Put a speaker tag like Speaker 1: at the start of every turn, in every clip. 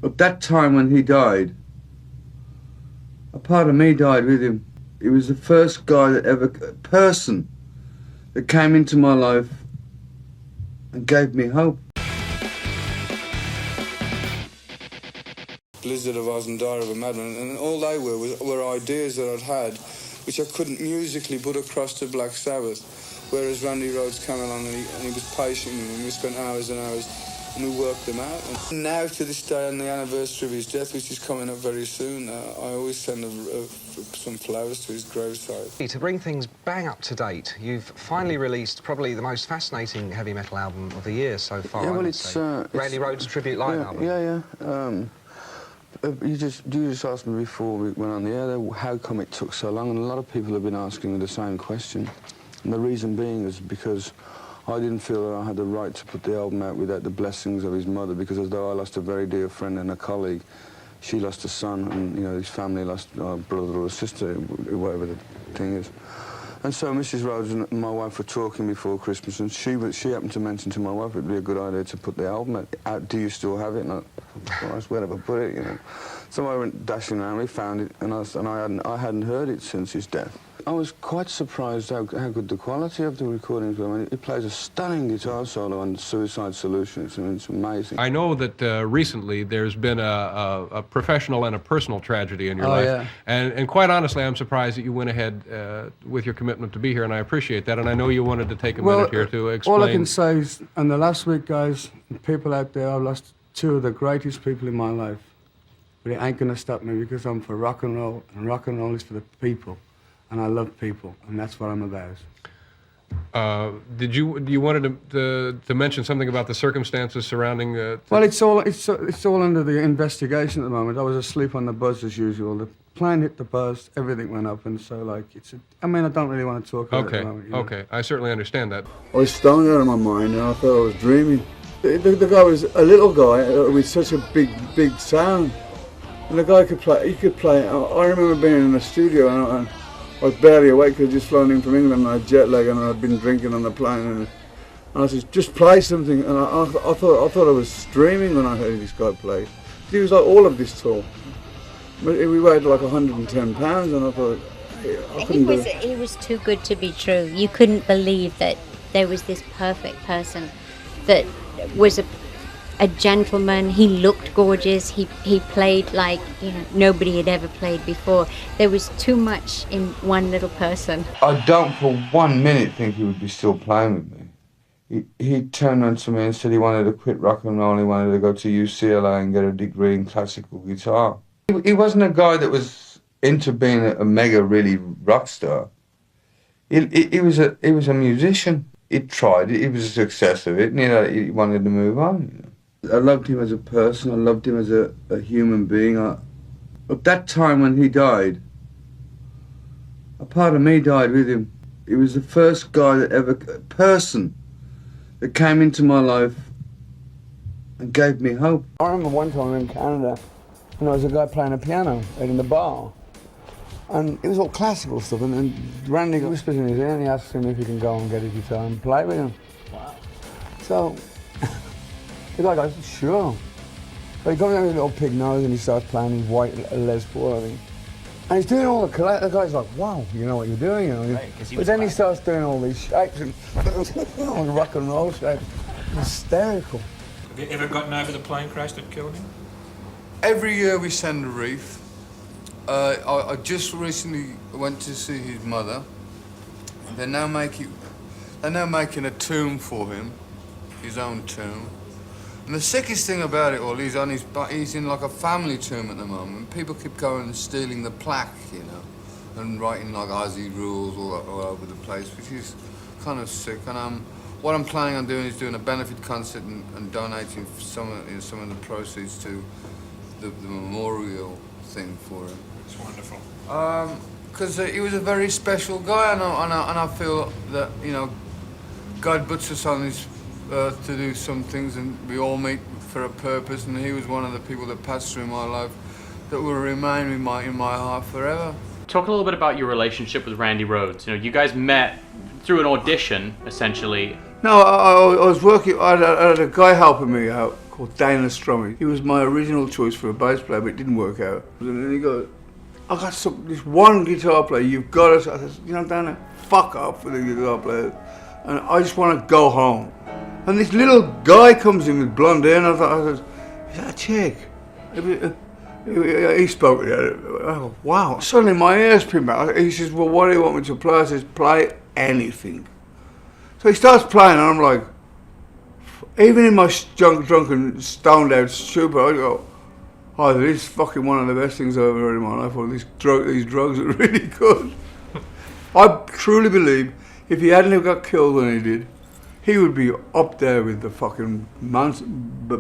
Speaker 1: At that time when he died, a part of me died with him. He was the first person that came into my life and gave me hope. Blizzard of Oz and Dire of a Madman, and all they were ideas that I'd had, which I couldn't musically put across to Black Sabbath. Whereas Randy Rhoads came along and he was patient, and we spent hours and hours, and we worked them out. And now to this day, on the anniversary of his death, which is coming up very soon, I always send some flowers to his graveside.
Speaker 2: To bring things bang up to date, you've finally released probably the most fascinating heavy metal album of the year so far.
Speaker 1: Yeah, well,
Speaker 2: it's Randy Rhoads Tribute Live album.
Speaker 1: You just asked me before we went on the air, how come it took so long? And a lot of people have been asking me the same question. And the reason being is because I didn't feel that I had the right to put the album out without the blessings of his mother, because although I lost a very dear friend and a colleague, she lost a son, and, you know, his family lost a brother or a sister, whatever the thing is. And so Mrs. Rhoads and my wife were talking before Christmas, and she happened to mention to my wife it'd be a good idea to put the album out. Do you still have it? And I, Christ, where have I put it, you know? So I went dashing around, we found it, and I hadn't heard it since his death. I was quite surprised how good the quality of the recordings were. I mean, he plays a stunning guitar solo on Suicide Solution. I mean, it's amazing.
Speaker 3: I know that recently there's been a professional and a personal tragedy in your life.
Speaker 1: Yeah.
Speaker 3: And quite honestly, I'm surprised that you went ahead with your commitment to be here, and I appreciate that. And I know you wanted to take a minute here to explain.
Speaker 4: All I can say is, in the last week, guys, people out there, I've lost two of the greatest people in my life. But it ain't gonna stop me, because I'm for rock and roll is for the people. And I love people, and that's what I'm about.
Speaker 3: You wanted to mention something about the circumstances surrounding?
Speaker 4: Well, it's all under the investigation at the moment. I was asleep on the bus as usual. The plane hit the bus, everything went up, and so like I mean, I don't really want to talk about it at the moment. You know?
Speaker 3: Okay, I certainly understand that.
Speaker 1: I was stoned out of my mind, and I thought I was dreaming. The guy was a little guy with such a big sound, and the guy could play. He could play. I remember being in the studio, and I was barely awake because I'd just flown in from England, and I had jet lag, and I'd been drinking on the plane, and I said, just play something, and I thought I was dreaming when I heard this guy play. He was like all of this tall, but we weighed like 110 pounds, and I thought, I couldn't do it.
Speaker 5: It was too good to be true. You couldn't believe that there was this perfect person that was a gentleman. He looked gorgeous. He played like, you know, nobody had ever played before. There was too much in one little person.
Speaker 1: I don't for 1 minute think he would be still playing with me. He turned around to me and said he wanted to quit rock and roll. He wanted to go to UCLA and get a degree in classical guitar. He wasn't a guy that was into being a mega really rock star. He was a musician. He tried it. He was a success of it, and, you know, he wanted to move on. You know. I loved him as a person. I loved him as a human being. At that time when he died, a part of me died with him. He was the first person that came into my life and gave me hope. I remember one time in Canada, and there was a guy playing a piano out in the bar, and it was all classical stuff, and Randy whispers in his ear and he asks him if he can go and get his guitar and play with him. Wow. So the guy goes, sure. But he comes out with a little pig nose and he starts playing his white Les Paul, I think. And he's doing all the guy's like, wow, you know what you're doing, you know. Right, but then he starts doing all these shapes and all the rock and roll shapes. Hysterical.
Speaker 6: Have you ever gotten over the plane crash that killed him?
Speaker 1: Every year we send a wreath. I just recently went to see his mother. They're now making a tomb for him, his own tomb. And the sickest thing about it all, he's in like a family tomb at the moment. People keep going and stealing the plaque, you know, and writing like Ozzy rules all over the place, which is kind of sick. And what I'm planning on doing is doing a benefit concert and donating some of the proceeds to the memorial thing for him.
Speaker 6: It's wonderful.
Speaker 1: Because he was a very special guy, and I feel that, you know, God puts us on this earth to do some things, and we all meet for a purpose, and he was one of the people that passed through my life that will remain in my heart forever.
Speaker 7: Talk a little bit about your relationship with Randy Rhoads. You know, you guys met through an audition, essentially.
Speaker 1: No, I was working. I had a guy helping me out
Speaker 4: called Dana Strummy. He was my original choice for a bass player, but it didn't work out. And then he goes, I got this one guitar player, you've got to... I said, you know, Dana, fuck off with the guitar players. And I just want to go home. And this little guy comes in with blonde hair, and I thought, is that a chick? He spoke with it. Oh, wow. Suddenly my ears pinned back. He says, well, what do you want me to play? I says, play anything. So he starts playing, and I'm like, even in my drunken, stoned out stupor, I go, oh, this is fucking one of the best things I've ever heard in my life. Or these drugs are really good. I truly believe if he hadn't have got killed when he did, he would be up there with the fucking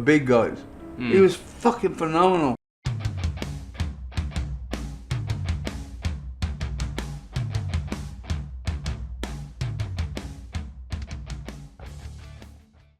Speaker 4: big guys. He was fucking phenomenal.